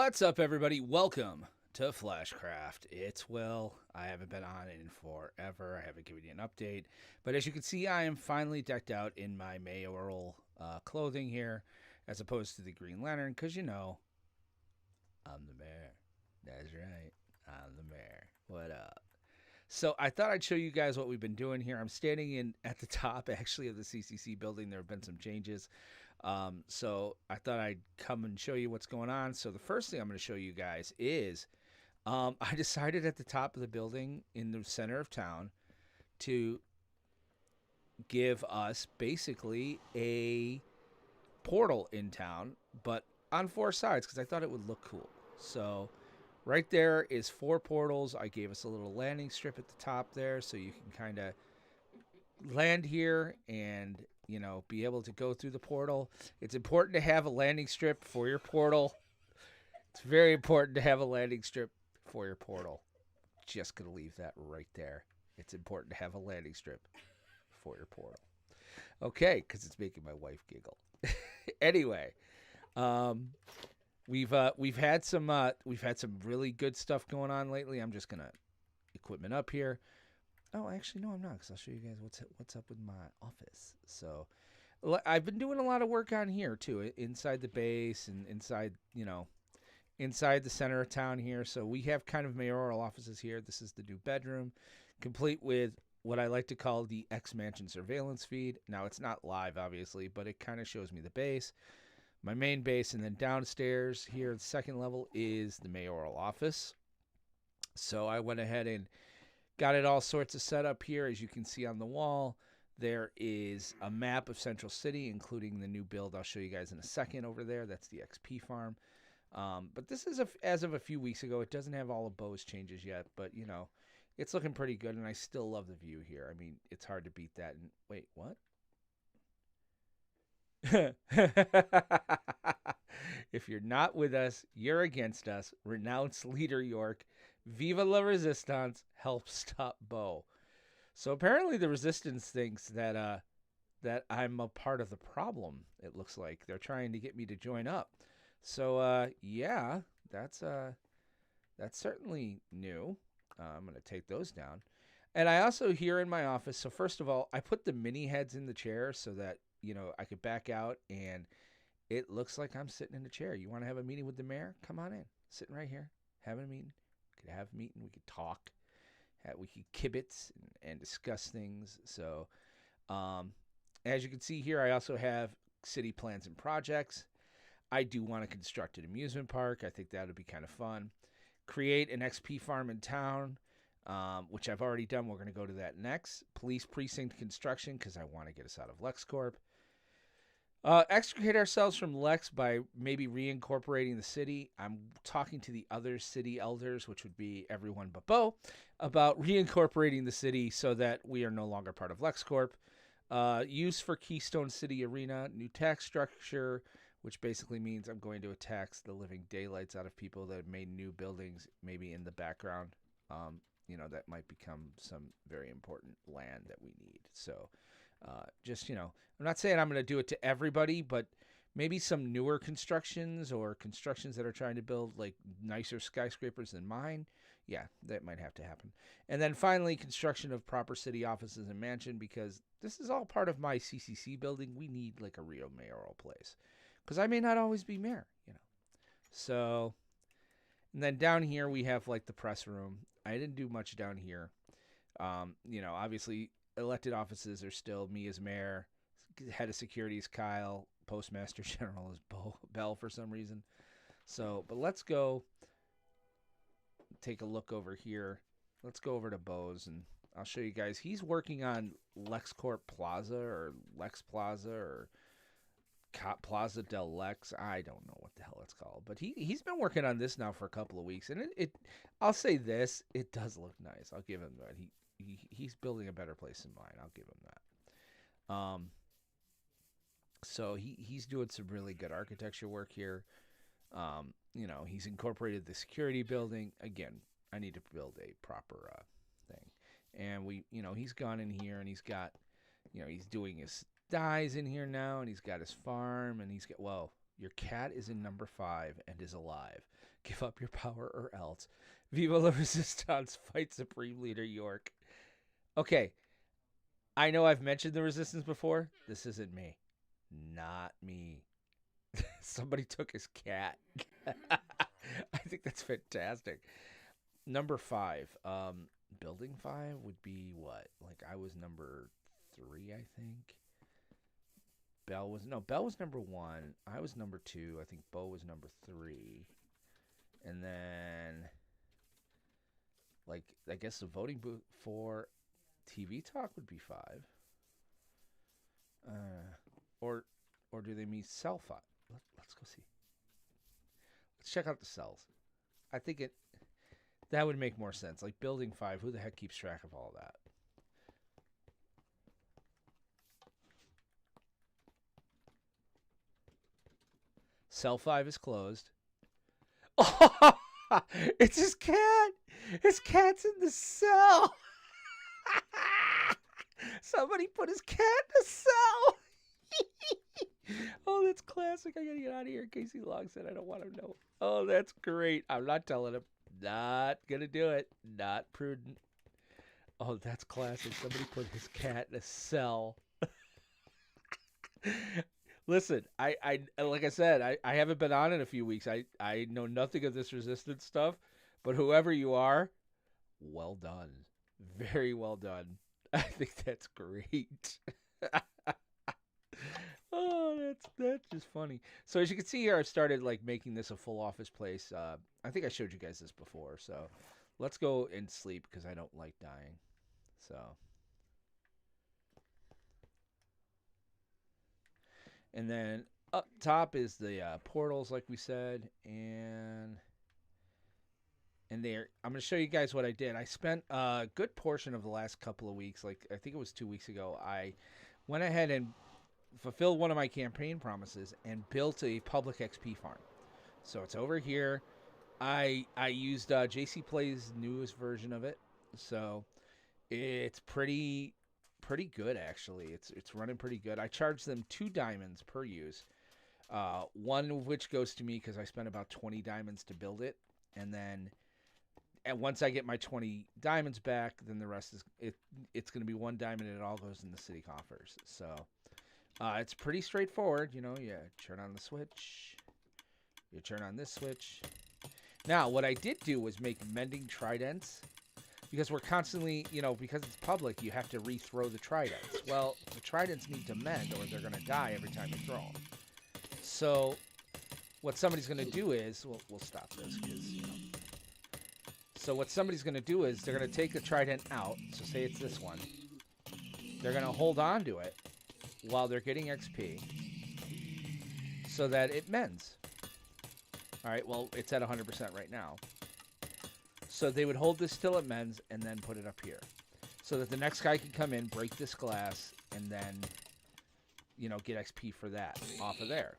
What's up, everybody? Welcome to FlashCraft. It's Will. I haven't been on in forever. I haven't given you an update. But as you can see, I am finally decked out in my mayoral clothing here, as opposed to the Green Lantern, because I'm the mayor. That's right. I'm the mayor. What up? So I thought I'd show you guys what we've been doing here. I'm standing in at the top, actually, of the CCC building. There have been some changes. So I thought I'd come and show you what's going on. So the first thing I'm going to show you guys is I decided at the top of the building in the center of town to give us basically a portal in town, but on four sides because I thought it would look cool. So right there is four portals. I gave us a little landing strip at the top there so you can kind of land here and be able to go through the portal. It's important to have a landing strip for your portal. It's very important to have a landing strip for your portal. Just gonna leave that right there. It's important to have a landing strip for your portal. Okay, because it's making my wife giggle. Anyway, we've had some really good stuff going on lately. I'm just gonna equipment up here. Oh, actually, no, I'm not, because I'll show you guys what's up with my office. So I've been doing a lot of work on here, too, inside the base and inside the center of town here. So we have kind of mayoral offices here. This is the new bedroom, complete with what I like to call the X-Mansion surveillance feed. Now, it's not live, obviously, but it kind of shows me the base, my main base, and then downstairs here, the second level, is the mayoral office. So I went ahead and got it all sorts of set up here. As you can see on the wall, there is a map of Central City, including the new build I'll show you guys in a second over there. That's the XP farm. But this is as of a few weeks ago. It doesn't have all of Bo's changes yet, but, it's looking pretty good, and I still love the view here. I mean, it's hard to beat that. And wait, what? If you're not with us, you're against us. Renounce Leader York. Viva la Resistance. Help stop Bo. So apparently the Resistance thinks that I'm a part of the problem. It looks like they're trying to get me to join up. So yeah, that's certainly new. I'm gonna take those down. And I also here in my office. So first of all, I put the mini heads in the chair so that I could back out and it looks like I'm sitting in a chair. You want to have a meeting with the mayor? Come on in. Sitting right here, having a meeting. We could have a meeting. We could talk. We could kibitz and discuss things. So, as you can see here, I also have city plans and projects. I do want to construct an amusement park. I think that would be kind of fun. Create an XP farm in town, which I've already done. We're going to go to that next. Police precinct construction, because I want to get us out of LexCorp. Extricate ourselves from Lex by maybe reincorporating the city. I'm talking to the other city elders, which would be everyone but Bo, about reincorporating the city so that we are no longer part of LexCorp. Use for Keystone City Arena, new tax structure, which basically means I'm going to tax the living daylights out of people that have made new buildings, maybe in the background. That might become some very important land that we need. So I'm not saying I'm going to do it to everybody, but maybe some newer constructions or constructions that are trying to build like nicer skyscrapers than mine. Yeah, that might have to happen. And then finally, construction of proper city offices and mansion, because this is all part of my CCC building. We need like a real mayoral place because I may not always be mayor, So, and then down here we have like the press room. I didn't do much down here. Obviously elected offices are still me as mayor, head of security is Kyle, postmaster general is Bell for some reason. So, but let's go take a look over here. Let's go over to Bo's and I'll show you guys. He's working on LexCorp Plaza or Lex Plaza or Plaza del Lex. I don't know what the hell it's called, but he's been working on this now for a couple of weeks, and I'll say this, it does look nice. I'll give him that. He's building a better place than mine. I'll give him that. So he's doing some really good architecture work here. He's incorporated the security building. Again, I need to build a proper thing. And he's gone in here and he's got, he's doing his dyes in here now, and he's got his farm, and he's got, Your cat is in number 5 and is alive. Give up your power or else. Viva la Resistance, fight Supreme Leader York. Okay, I know I've mentioned the Resistance before. This isn't me. Not me. Somebody took his cat. I think that's fantastic. Number 5. Building 5 would be what? Like I was number 3, I think. Bell was number 1. I was number 2. I think Bo was number 3. And then, like, I guess the voting booth for TV Talk would be 5. Or do they mean cell 5? Let's go see. Let's check out the cells. I think that would make more sense. Like building 5, who the heck keeps track of all that? Cell 5 is closed. Oh, it's his cat. His cat's in the cell. Somebody put his cat in the cell. Oh, that's classic. I gotta get out of here in case he logs in. I don't want him to know. Oh, that's great. I'm not telling him. Not gonna do it. Not prudent. Oh, that's classic. Somebody put his cat in a cell. Listen, I like I said, I haven't been on in a few weeks. I know nothing of this resistance stuff, but whoever you are, well done. Very well done. I think that's great. Oh, that's just funny. So as you can see here, I've started like making this a full office place. I think I showed you guys this before. So let's go and sleep because I don't like dying. So. And then up top is the portals, like we said, and there. I'm going to show you guys what I did. I spent a good portion of the last couple of weeks, like I think it was 2 weeks ago. I went ahead and fulfilled one of my campaign promises and built a public XP farm. So it's over here. I used JC Play's newest version of it, so it's pretty good actually. It's running pretty good. I charge them 2 diamonds per use. One of which goes to me because I spent about 20 diamonds to build it, and then once I get my 20 diamonds back, then the rest is it's going to be 1 diamond and it all goes in the city coffers. So it's pretty straightforward. You know, you turn on the switch, you turn on this switch. Now, what I did do was make mending tridents. Because we're constantly, you know, because it's public, you have to rethrow the tridents. Well, the tridents need to mend or they're going to die every time you throw them. So what somebody's going to do is, we'll stop this because, you know. So what somebody's going to do is they're going to take the trident out. So say it's this one. They're going to hold on to it while they're getting XP so that it mends. All right, well, it's at 100% right now. So they would hold this till it mends and then put it up here so that the next guy can come in, break this glass, and then, you know, get XP for that off of there.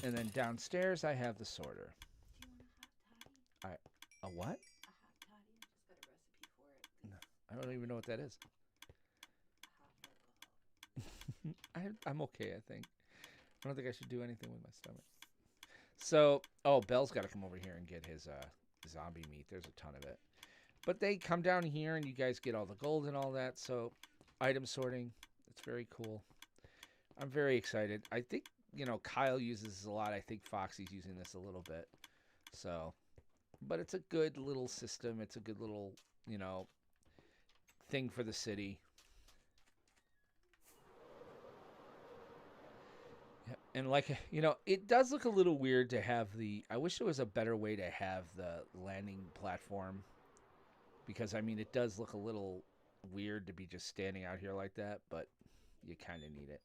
And then downstairs I have the sorter. A what? A hot toddy. I just got a recipe for it. No, I don't even know what that is. I'm okay, I think. I don't think I should do anything with my stomach. So, Bell's got to come over here and get his zombie meat. There's a ton of it. But they come down here and you guys get all the gold and all that. So, item sorting, it's very cool. I'm very excited. I think, you know, Kyle uses this a lot. I think Foxy's using this a little bit. So, but it's a good little system. It's a good little, you know, thing for the city. And like, you know, it does look a little weird to have I wish there was a better way to have the landing platform. Because, I mean, it does look a little weird to be just standing out here like that. But you kind of need it.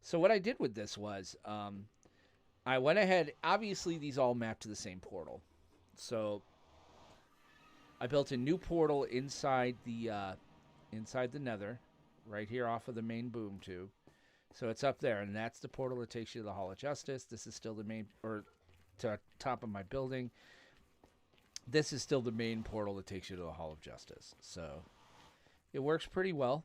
So what I did with this was, I went ahead. Obviously, these all map to the same portal. So I built a new portal inside the nether. Right here off of the main boom tube. So it's up there, and that's the portal that takes you to the Hall of Justice. This is still the main, or to top of my building. This is still the main portal that takes you to the Hall of Justice. So it works pretty well.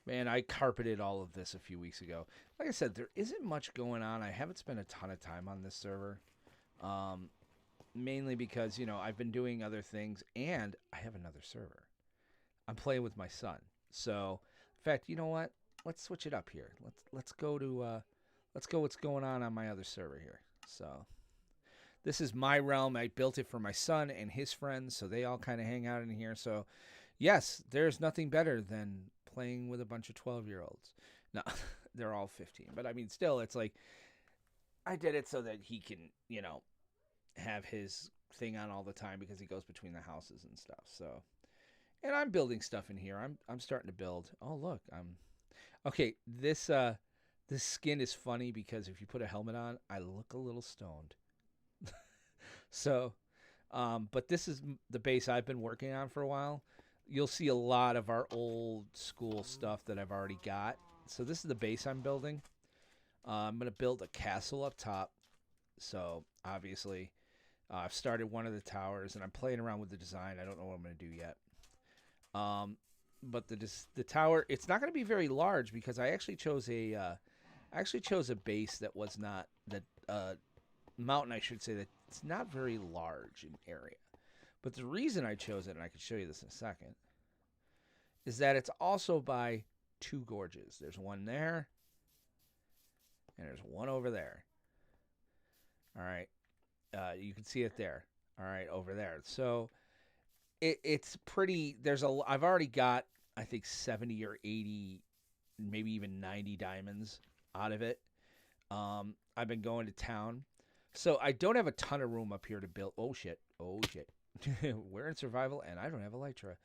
Man, I carpeted all of this a few weeks ago. Like I said, there isn't much going on. I haven't spent a ton of time on this server. Um, Mainly because, I've been doing other things and I have another server. I'm playing with my son. So, in fact, you know what? Let's switch it up here. Let's go to let's go what's going on my other server here. So, this is my realm. I built it for my son and his friends, so they all kind of hang out in here. So, yes, there's nothing better than playing with a bunch of 12-year-olds. No, they're all 15. But I mean, still, it's like I did it so that he can, have his thing on all the time because he goes between the houses and stuff. So, and I'm building stuff in here. I'm starting to build. Oh, look, I'm okay. This skin is funny because if you put a helmet on, I look a little stoned. So, but this is the base I've been working on for a while. You'll see a lot of our old school stuff that I've already got. So this is the base I'm building. I'm going to build a castle up top. So obviously, I've started one of the towers, and I'm playing around with the design. I don't know what I'm going to do yet. But the tower, it's not going to be very large because I actually chose a base that was not that mountain, I should say, that's not very large in area. But the reason I chose it, and I can show you this in a second, is that it's also by two gorges. There's one there, and there's one over there. All right. You can see it there. All right, over there. So it's pretty. I've already got, I think, 70 or 80, maybe even 90 diamonds out of it. I've been going to town. So I don't have a ton of room up here to build. Oh, shit. Oh, shit. We're in survival, and I don't have elytra.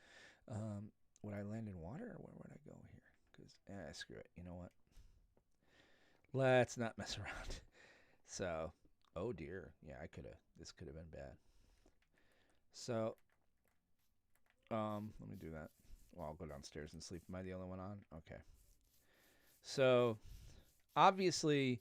Would I land in water, or where would I go here? Because, screw it. You know what? Let's not mess around. So, oh, dear. Yeah, this could have been bad. So, let me do that. Well, I'll go downstairs and sleep. Am I the only one on? Okay. So, obviously,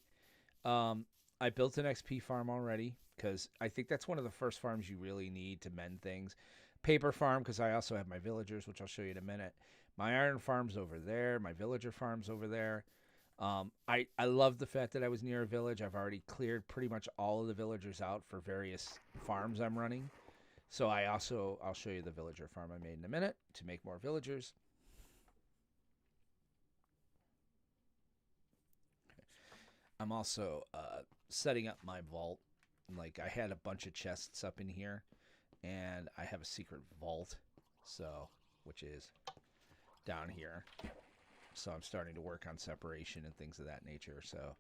I built an XP farm already because I think that's one of the first farms you really need to mend things. Paper farm, because I also have my villagers, which I'll show you in a minute. My iron farm's over there. My villager farm's over there. I love the fact that I was near a village. I've already cleared pretty much all of the villagers out for various farms I'm running. So I'll show you the villager farm I made in a minute to make more villagers. I'm also setting up my vault. Like, I had a bunch of chests up in here, and I have a secret vault, which is down here. So I'm starting to work on separation and things of that nature. So,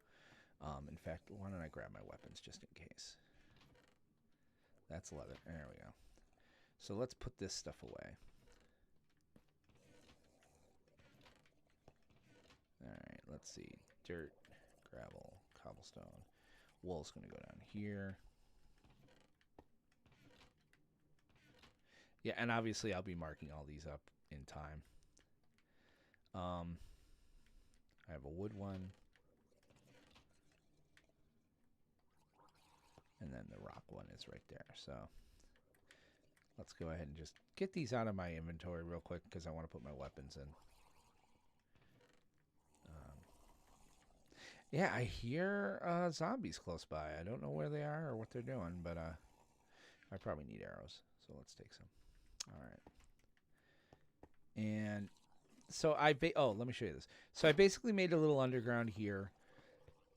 in fact, why don't I grab my weapons just in case? That's leather. There we go. So let's put this stuff away. All right, let's see. Dirt, gravel, cobblestone. Wool's going to go down here. Yeah, and obviously I'll be marking all these up in time. I have a wood one. And then the rock one is right there. So let's go ahead and just get these out of my inventory real quick because I want to put my weapons in. Yeah, I hear zombies close by. I don't know where they are or what they're doing, but I probably need arrows. So let's take some. All right. And so let me show you this. So I basically made a little underground here.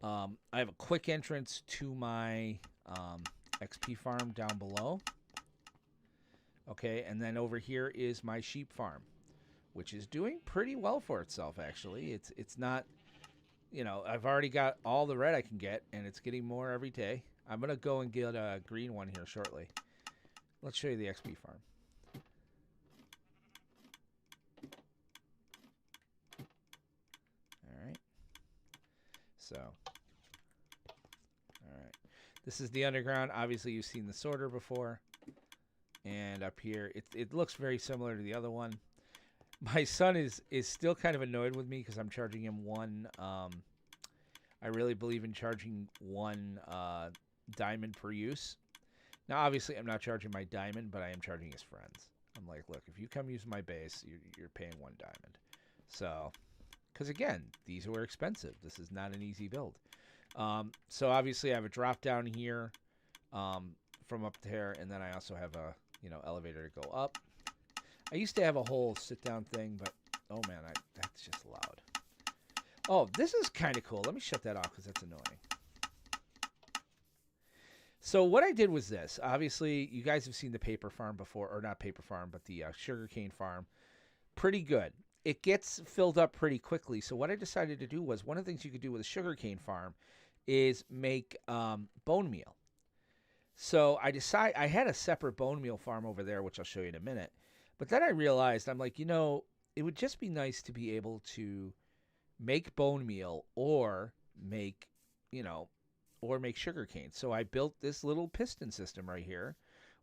I have a quick entrance to my XP farm down below. Okay, and then over here is my sheep farm, which is doing pretty well for itself, actually. It's not, I've already got all the red I can get, and it's getting more every day. I'm going to go and get a green one here shortly. Let's show you the XP farm. All right. So, all right. This is the underground. Obviously, you've seen the sorter before. And up here, it looks very similar to the other one. My son is still kind of annoyed with me because I'm charging him one. I really believe in charging one diamond per use. Now, obviously, I'm not charging my diamond, but I am charging his friends. I'm like, look, if you come use my base, you're paying one diamond. So, because again, these were expensive. This is not an easy build. So obviously I have a drop down here from up there, and then I also have a elevator to go up. I used to have a whole sit down thing, but oh man, that's just loud. Oh, this is kind of cool. Let me shut that off because that's annoying. So what I did was this. Obviously, you guys have seen the paper farm before, or not paper farm, but the sugarcane farm. Pretty good. It gets filled up pretty quickly. So what I decided to do was, one of the things you could do with a sugarcane farm is make bone meal. So I had a separate bone meal farm over there, which I'll show you in a minute. But then I realized, I'm like, it would just be nice to be able to make bone meal or make sugarcane. So I built this little piston system right here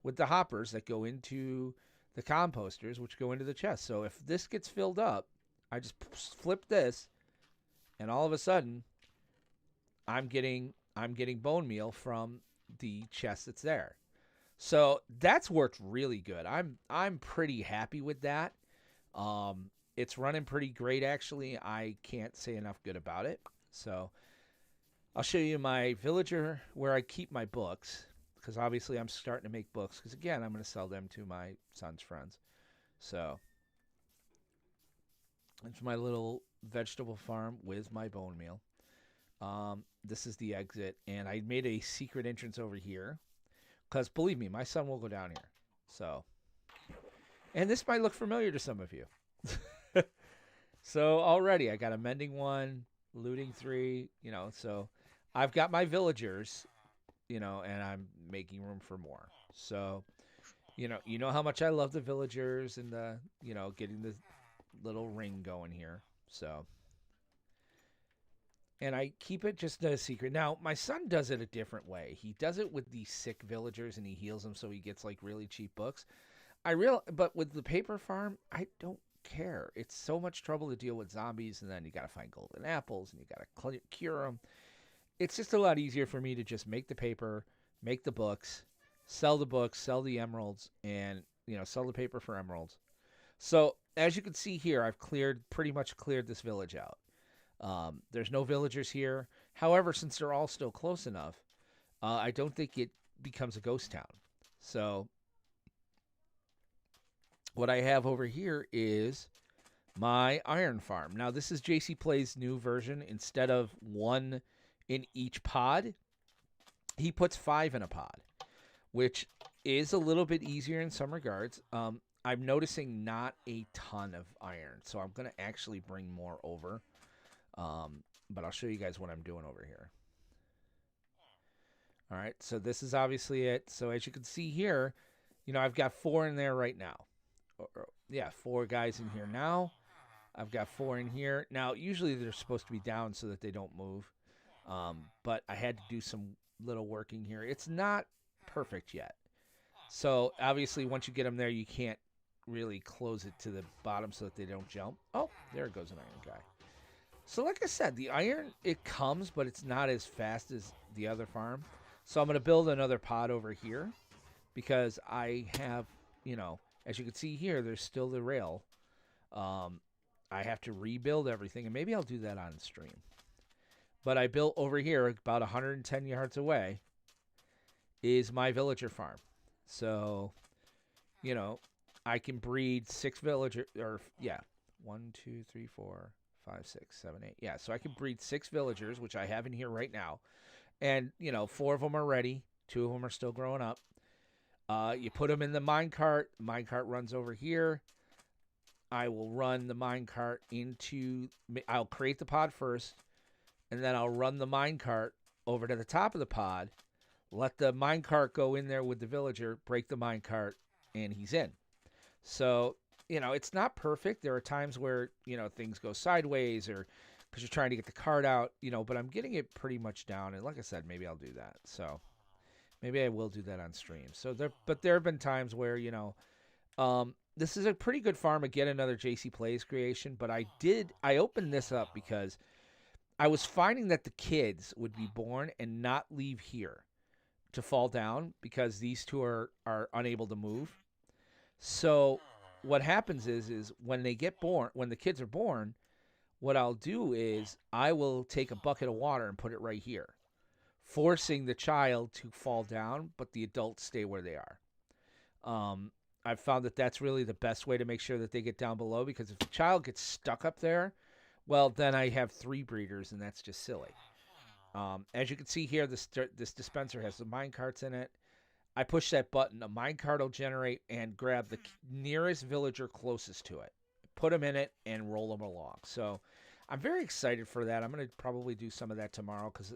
with the hoppers that go into the composters, which go into the chest. So if this gets filled up, I just flip this, and all of a sudden, I'm getting bone meal from the chest that's there. So that's worked really good. I'm pretty happy with that. It's running pretty great, actually. I can't say enough good about it. So I'll show you my villager where I keep my books, because obviously I'm starting to make books, because again, I'm going to sell them to my son's friends. So it's my little vegetable farm with my bone meal. This is the exit, and I made a secret entrance over here, because believe me, my son will go down here. So, and this might look familiar to some of you. So already I got a mending 1, looting 3, so I've got my villagers, and I'm making room for more. So, you know how much I love the villagers and the, getting the little ring going here. So, and I keep it just a secret. Now, my son does it a different way. He does it with these sick villagers, and he heals them so he gets like really cheap books. But with the paper farm, I don't care. It's so much trouble to deal with zombies, and then you got to find golden apples, and you got to cure them. It's just a lot easier for me to just make the paper, make the books, sell the emeralds, and sell the paper for emeralds. So as you can see here, I've pretty much cleared this village out. There's no villagers here. However, since they're all still close enough, I don't think it becomes a ghost town. So what I have over here is my iron farm. Now, this is JC Play's new version. Instead of 1 in each pod, he puts 5 in a pod, which is a little bit easier in some regards. I'm noticing not a ton of iron, so I'm going to actually bring more over. But I'll show you guys what I'm doing over here. All right, so this is obviously it. So as you can see here, I've got 4 in there right now. Yeah, 4 guys in here now. I've got 4 in here. Now, usually they're supposed to be down so that they don't move. But I had to do some little working here. It's not perfect yet. So, obviously, once you get them there, you can't really close it to the bottom so that they don't jump. Oh, there goes an iron guy. So, like I said, the iron, it comes, but it's not as fast as the other farm. So, I'm going to build another pod over here because I have, as you can see here, there's still the rail. I have to rebuild everything, and maybe I'll do that on stream. But I built over here, about 110 yards away, is my villager farm. So, I can breed 6 villagers, 1, 2, 3, 4, 5, 6, 7, 8. Yeah, so I can breed 6 villagers, which I have in here right now. And, 4 of them are ready. 2 of them are still growing up. You put them in the minecart. The minecart runs over here. I will run the minecart I'll create the pod first, and then I'll run the minecart over to the top of the pod, let the minecart go in there with the villager, break the minecart, and he's in. So, it's not perfect. There are times where, things go sideways or because you're trying to get the cart out, but I'm getting it pretty much down. And like I said, maybe I'll do that. So maybe I will do that on stream. So there have been times where, this is a pretty good farm. Again, another JC Plays creation, but I opened this up because I was finding that the kids would be born and not leave here to fall down because these 2 are unable to move. So what happens is when they get born, when the kids are born, what I'll do is I will take a bucket of water and put it right here, forcing the child to fall down, but the adults stay where they are. Um, I've found that that's really the best way to make sure that they get down below, because if the child gets stuck up there, well, then I have 3 breeders, and that's just silly. As you can see here, this dispenser has the mine carts in it. I push that button, a mine cart will generate and grab the nearest villager closest to it, put them in it, and roll them along. So I'm very excited for that. I'm going to probably do some of that tomorrow, because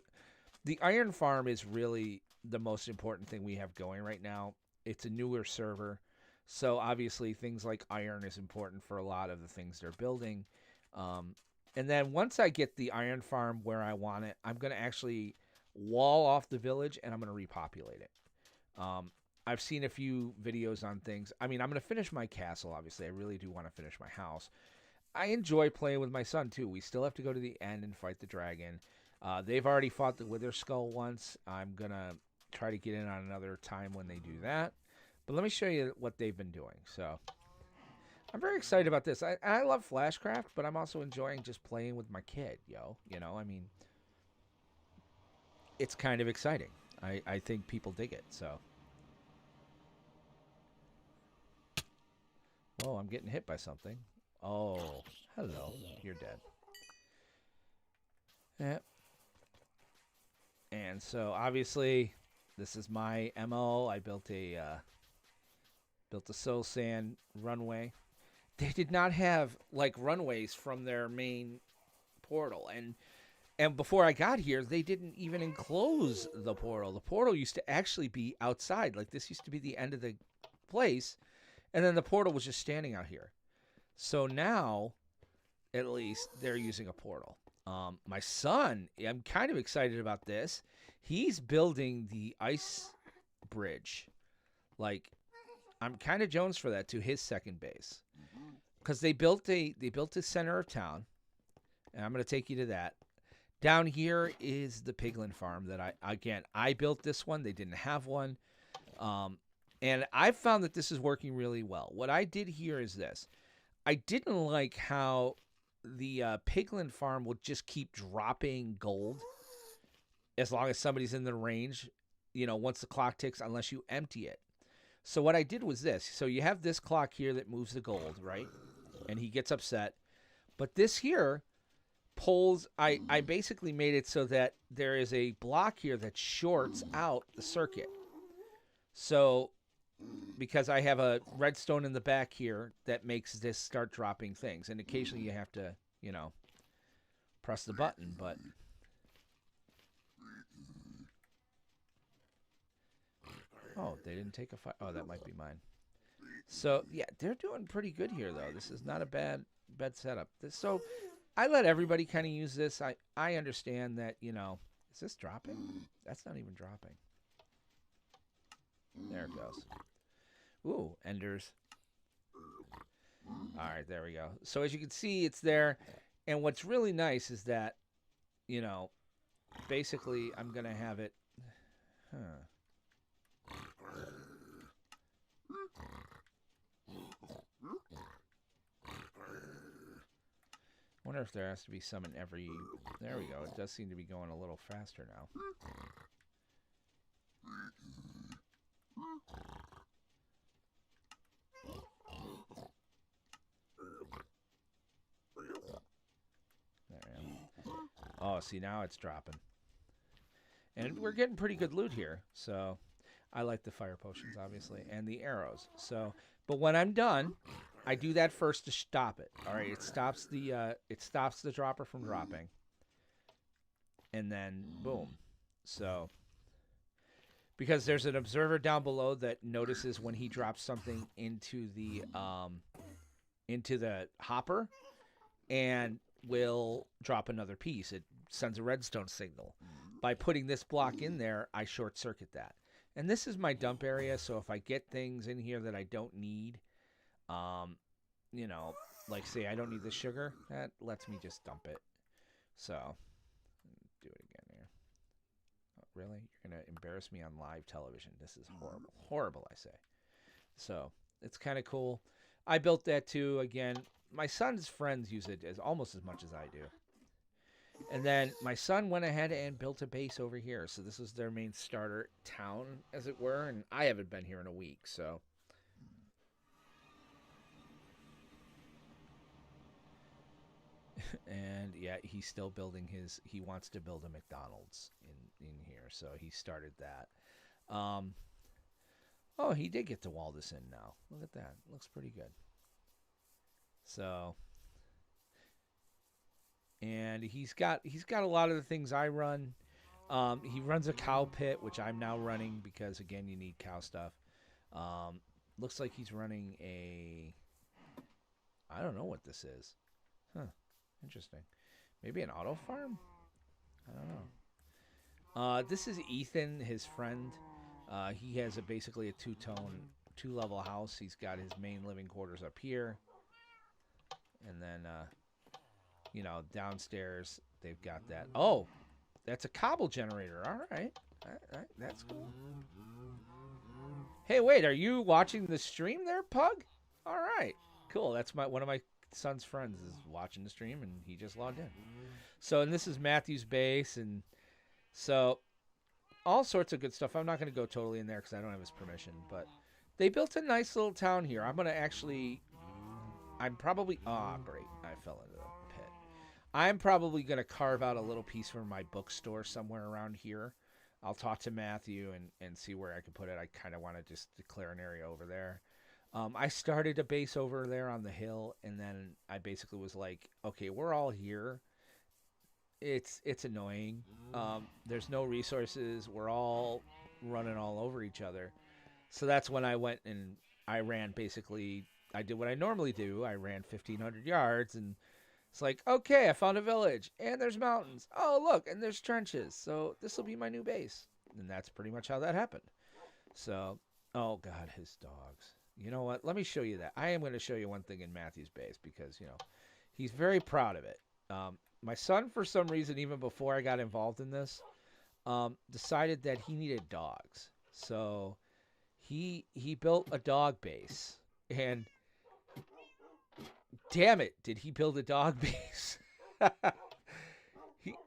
the iron farm is really the most important thing we have going right now. It's a newer server, so obviously things like iron is important for a lot of the things they're building. And then once I get the iron farm where I want it, I'm going to actually wall off the village, and I'm going to repopulate it. I've seen a few videos on things. I mean, I'm going to finish my castle, obviously. I really do want to finish my house. I enjoy playing with my son, too. We still have to go to the end and fight the dragon. They've already fought the Wither Skull once. I'm going to try to get in on another time when they do that. But let me show you what they've been doing. So I'm very excited about this. I love FlashCraft, but I'm also enjoying just playing with my kid, You know, I mean, it's kind of exciting. I think people dig it, so. Oh, I'm getting hit by something. Oh, hello. You're dead. Yep. And so, obviously, this is my MO. I built a soul sand runway. They did not have, like, runways from their main portal. And before I got here, they didn't even enclose the portal. The portal used to actually be outside. Like, this used to be the end of the place. And then the portal was just standing out here. So now, at least, they're using a portal. My son, I'm kind of excited about this. He's building the ice bridge. Like, I'm kind of Jones for that, to his second base. Because they built a center of town. And I'm going to take you to that. Down here is the piglin farm that I built this one. They didn't have one. And I found that this is working really well. What I did here is this. I didn't like how the piglin farm would just keep dropping gold as long as somebody's in the range, once the clock ticks, unless you empty it. So what I did was this. So you have this clock here that moves the gold, right? And he gets upset. But this here pulls, I basically made it so that there is a block here that shorts out the circuit. So because I have a redstone in the back here that makes this start dropping things. And occasionally you have to, press the button, but oh, they didn't take a fire. Oh, that might be mine. So, yeah, they're doing pretty good here, though. This is not a bad setup. So, I let everybody kind of use this. I understand that, is this dropping? That's not even dropping. There it goes. Ooh, enders. All right, there we go. So, as you can see, it's there. And what's really nice is that, basically, I'm going to have it. Wonder if there has to be some in every. There we go. It does seem to be going a little faster now. There I am. Oh, see, now it's dropping. And we're getting pretty good loot here. So I like the fire potions, obviously, and the arrows. So, but when I'm done, I do that first to stop it. All right, it stops the dropper from dropping. And then boom. So because there's an observer down below that notices when he drops something into the hopper and will drop another piece. It sends a redstone signal. By putting this block in there, I short circuit that. And this is my dump area, so if I get things in here that I don't need, like say I don't need the sugar, that lets me just dump it. So, do it again here. Oh, really? You're going to embarrass me on live television. This is horrible, I say. So, it's kind of cool. I built that too. Again, my son's friends use it as almost as much as I do. And then my son went ahead and built a base over here. So this is their main starter town, as it were. And I haven't been here in a week, so. And yeah, he's still building his. He wants to build a McDonald's in here, so he started that. Oh, he did get to wall this in now. Look at that. Looks pretty good. So, and he's got a lot of the things I run. He runs a cow pit, which I'm now running because again, you need cow stuff. Looks like he's running a. I don't know what this is. Huh. Interesting. Maybe an auto farm? I don't know. This is Ethan, his friend. He has basically a two-level house. He's got his main living quarters up here. And then, downstairs, they've got that. Oh, that's a cobble generator. All right. That's cool. Hey, wait, are you watching the stream there, Pug? All right. Cool. That's one of my son's friends is watching the stream, and he just logged in. So, and this is Matthew's base, and so all sorts of good stuff. I'm not going to go totally in there because I don't have his permission, but they built a nice little town here. I'm probably, great. I fell into the pit. I'm probably going to carve out a little piece for my bookstore somewhere around here. I'll talk to Matthew and see where I can put it. I kind of want to just declare an area over there. I started a base over there on the hill, and then I basically was like, okay, we're all here. It's annoying. There's no resources. We're all running all over each other. So that's when I went and I ran basically, I did what I normally do. I ran 1,500 yards, and it's like, okay, I found a village, and there's mountains. Oh, look, and there's trenches. So this will be my new base. And that's pretty much how that happened. So, oh, God, his dogs. You know what? Let me show you that. I am going to show you one thing in Matthew's base because, he's very proud of it. My son, for some reason, even before I got involved in this, decided that he needed dogs. So he built a dog base. And damn it, did he build a dog base?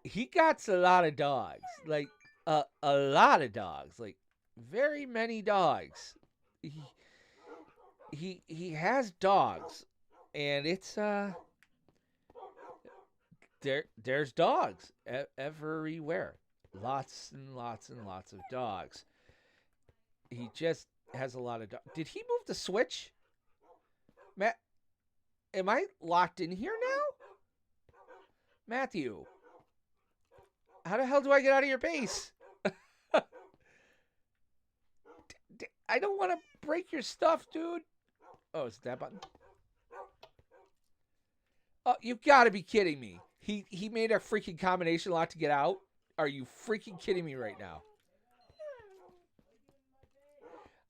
he got a lot of dogs. Like, a lot of dogs. Like, very many dogs. He has dogs, and it's there's dogs everywhere, lots and lots and lots of dogs. He just has a lot of dogs. Did he move the switch? Matt, am I locked in here now? Matthew, how the hell do I get out of your base? I don't want to break your stuff, dude. Oh, is it that button? Oh, you've got to be kidding me. He made a freaking combination lock to get out? Are you freaking kidding me right now?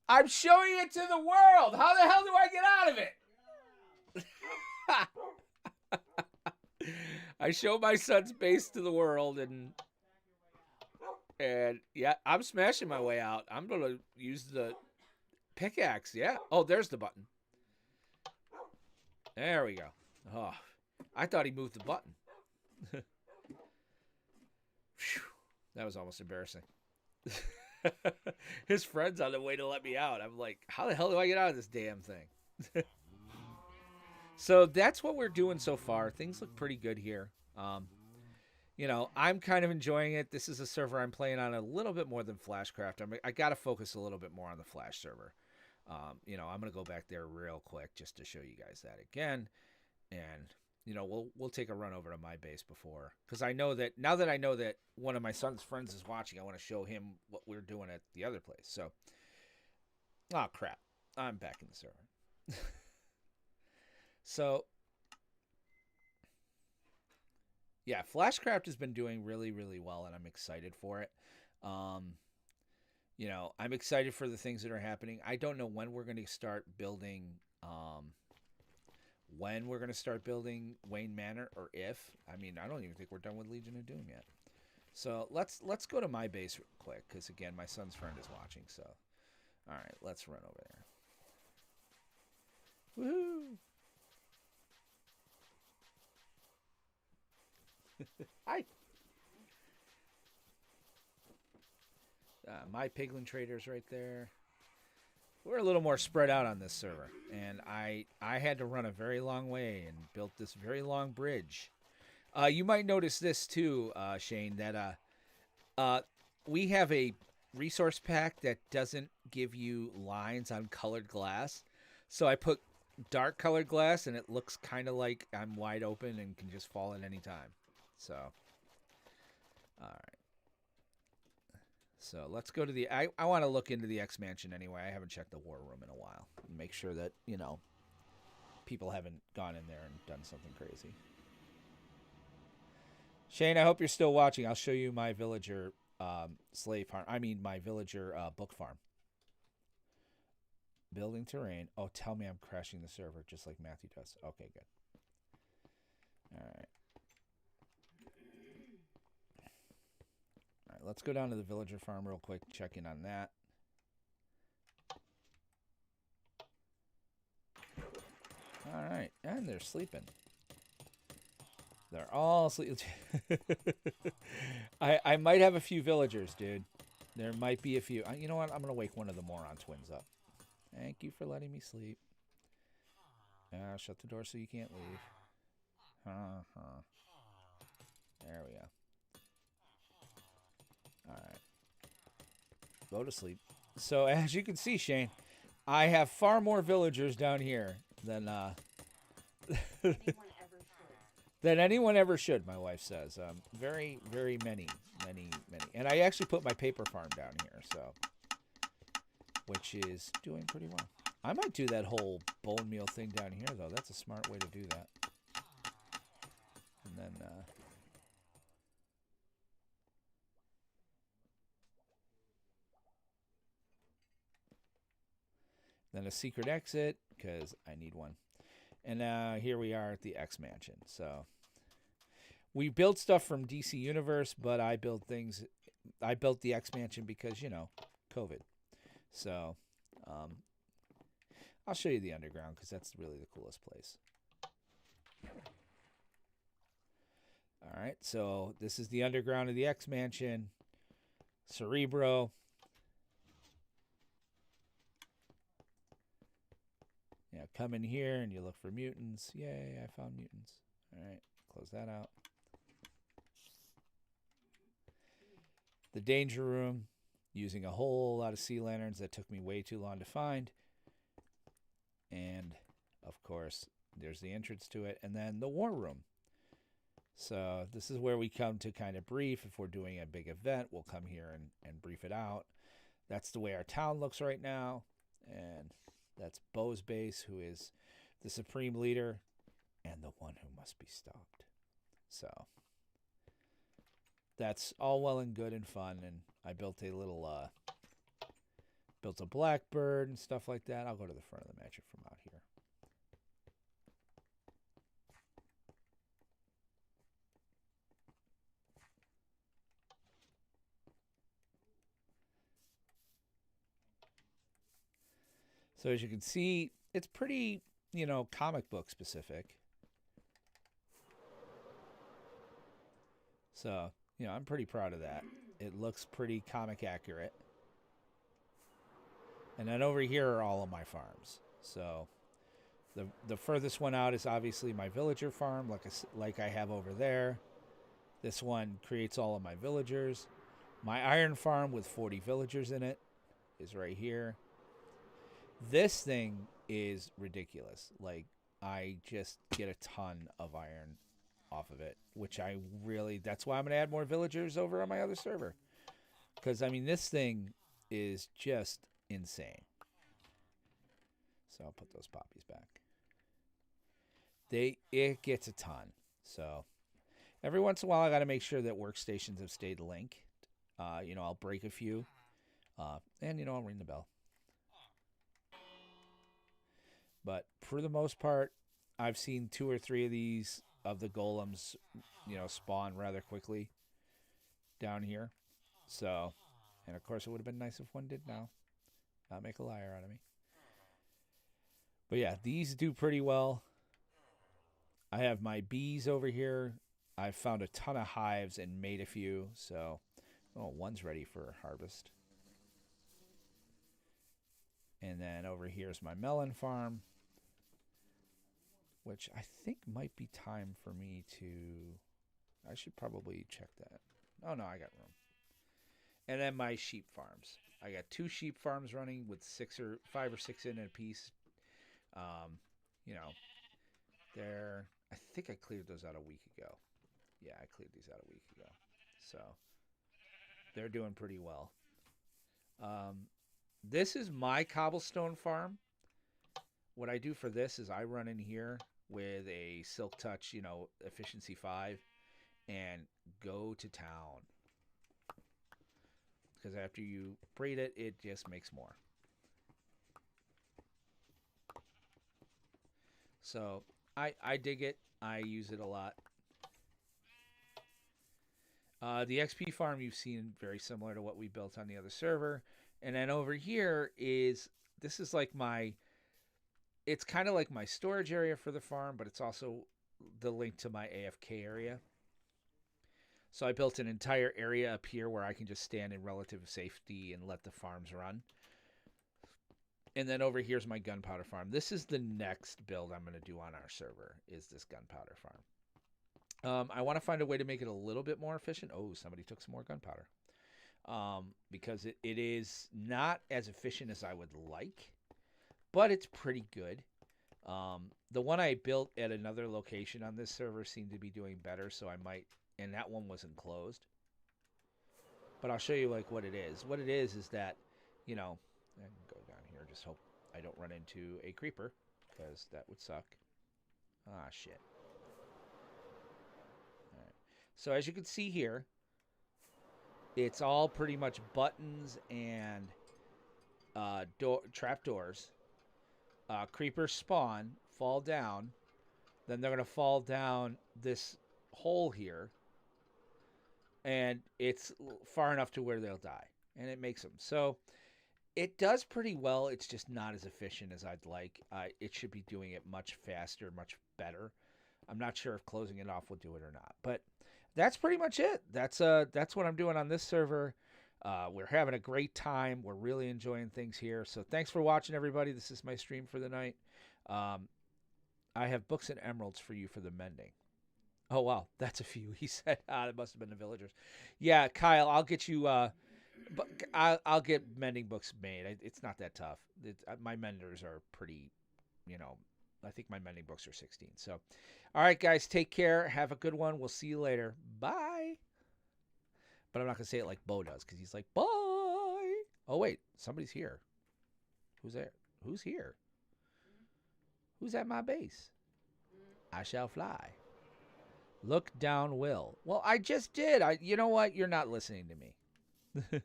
I'm showing it to the world. How the hell do I get out of it? I show my son's base to the world, and yeah, I'm smashing my way out. I'm going to use the pickaxe. Yeah. Oh, there's the button. There we go. Oh, I thought he moved the button. That was almost embarrassing. His friend's on the way to let me out. I'm like, how the hell do I get out of this damn thing? So that's what we're doing so far. Things look pretty good here. I'm kind of enjoying it. This is a server I'm playing on a little bit more than FlashCraft. I got to focus a little bit more on the Flash server. I'm going to go back there real quick just to show you guys that again. And, we'll take a run over to my base before. Because I know that, now that I know that one of my son's friends is watching, I want to show him what we're doing at the other place. So, oh, crap. I'm back in the server. So, yeah, FlashCraft has been doing really, really well, and I'm excited for it. I'm excited for the things that are happening. I don't know when we're going to start building, Wayne Manor, or if. I mean, I don't even think we're done with Legion of Doom yet. So let's go to my base real quick, because again, my son's friend is watching. So, all right, let's run over there. Woohoo! Hi. My Piglin Trader's right there. We're a little more spread out on this server, and I had to run a very long way and built this very long bridge. You might notice this too, Shane, that we have a resource pack that doesn't give you lines on colored glass. So I put dark colored glass, and it looks kind of like I'm wide open and can just fall at any time. So, all right. So let's go to the. I want to look into the X Mansion anyway. I haven't checked the war room in a while. Make sure that, people haven't gone in there and done something crazy. Shane, I hope you're still watching. I'll show you my villager slave farm. I mean, my villager book farm. Building terrain. Oh, tell me I'm crashing the server just like Matthew does. Okay, good. All right. All right, let's go down to the villager farm real quick, check in on that. All right, and they're sleeping. They're all sleeping. I might have a few villagers, dude. There might be a few. You know what? I'm going to wake one of the moron twins up. Thank you for letting me sleep. Shut the door so you can't leave. There we go. All right. Go to sleep. So as you can see, Shane, I have far more villagers down here than than anyone ever should, my wife says. Very, very many. And I actually put my paper farm down here, so, which is doing pretty well. I might do that whole bone meal thing down here, though. That's a smart way to do that. And then a secret exit, because I need one. And here we are at the X Mansion. So we built stuff from DC Universe, but I built the X Mansion because, COVID. So I'll show you the underground because that's really the coolest place. All right, so this is the underground of the X Mansion. Cerebro. Yeah, come in here and you look for mutants. Yay, I found mutants. All right, close that out. The danger room, using a whole lot of sea lanterns that took me way too long to find. And, of course, there's the entrance to it. And then the war room. So this is where we come to kind of brief. If we're doing a big event, we'll come here and brief it out. That's the way our town looks right now. And that's Bo's base, who is the supreme leader and the one who must be stopped. So that's all well and good and fun. And I built a little, built a blackbird and stuff like that. I'll go to the front of the mansion from out here. So as you can see, it's pretty, comic book specific. So, I'm pretty proud of that. It looks pretty comic accurate. And then over here are all of my farms. So the furthest one out is obviously my villager farm, like I have over there. This one creates all of my villagers. My iron farm with 40 villagers in it is right here. This thing is ridiculous. Like, I just get a ton of iron off of it, which that's why I'm going to add more villagers over on my other server. Because, this thing is just insane. So I'll put those poppies back. It gets a ton. So every once in a while, I got to make sure that workstations have stayed linked. I'll break a few. And, I'll ring the bell. But for the most part, I've seen 2 or 3 of these of the golems, spawn rather quickly down here. So, and of course, it would have been nice if one did now. Not make a liar out of me. But yeah, these do pretty well. I have my bees over here I've found a ton of hives and made a few. So, oh, one's ready for harvest. And then over here's my melon farm, which I think might be time for me to. I should probably check that. Oh no, I got room. And then my sheep farms. I got 2 sheep farms running with 5 or 6 in a piece. Um, you know, they're. I think I cleared those out a week ago. Yeah, I cleared these out a week ago. So they're doing pretty well. Um, this is my cobblestone farm. What I do for this is I run in here with a Silk Touch, efficiency 5, and go to town. Because after you braid it, it just makes more. So I dig it. I use it a lot. The XP farm you've seen very similar to what we built on the other server. And then over here this is like it's kind of like my storage area for the farm, but it's also the link to my AFK area. So I built an entire area up here where I can just stand in relative safety and let the farms run. And then over here's my gunpowder farm. This is the next build I'm going to do on our server, is this gunpowder farm. I want to find a way to make it a little bit more efficient. Oh, somebody took some more gunpowder. Because it is not as efficient as I would like, but it's pretty good. The one I built at another location on this server seemed to be doing better, so I might, and that one wasn't closed. But I'll show you like what it is. What it is that, I can go down here, just hope I don't run into a creeper, because that would suck. Ah, shit. All right. So as you can see here, it's all pretty much buttons and trap doors. Creepers spawn, fall down, then they're going to fall down this hole here, and it's far enough to where they'll die, and it makes them. So it does pretty well. It's just not as efficient as I'd like. It should be doing it much faster, much better. I'm not sure if closing it off will do it or not, but that's pretty much it. That's what I'm doing on this server. We're having a great time. We're really enjoying things here. So thanks for watching, everybody. This is my stream for the night. I have books and emeralds for you for the mending. Oh, wow. That's a few, he said. That must have been the villagers. Yeah, Kyle, I'll get you... but I'll get mending books made. It's not that tough. My menders are pretty, I think my mending books are 16. So, all right, guys, take care. Have a good one. We'll see you later. Bye. But I'm not going to say it like Bo does, because he's like, bye. Oh, wait. Somebody's here. Who's there? Who's here? Who's at my base? I shall fly. Look down, Will. Well, I just did. You know what? You're not listening to me.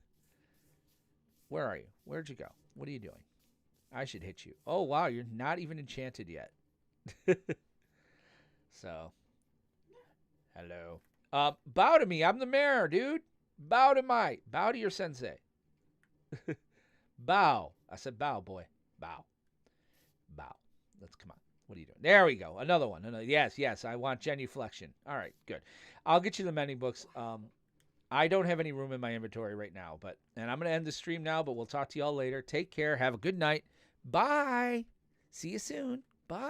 Where are you? Where'd you go? What are you doing? I should hit you. Oh, wow. You're not even enchanted yet. So, hello. Bow to me. I'm the mayor, dude. Bow to your sensei. Bow. I said bow, boy. Bow. Let's come on. What are you doing? There we go. Another one. Yes. I want genuflection. All right, good. I'll get you the mending books. I don't have any room in my inventory right now, and I'm going to end the stream now, but we'll talk to y'all later. Take care. Have a good night. Bye. See you soon. Bye.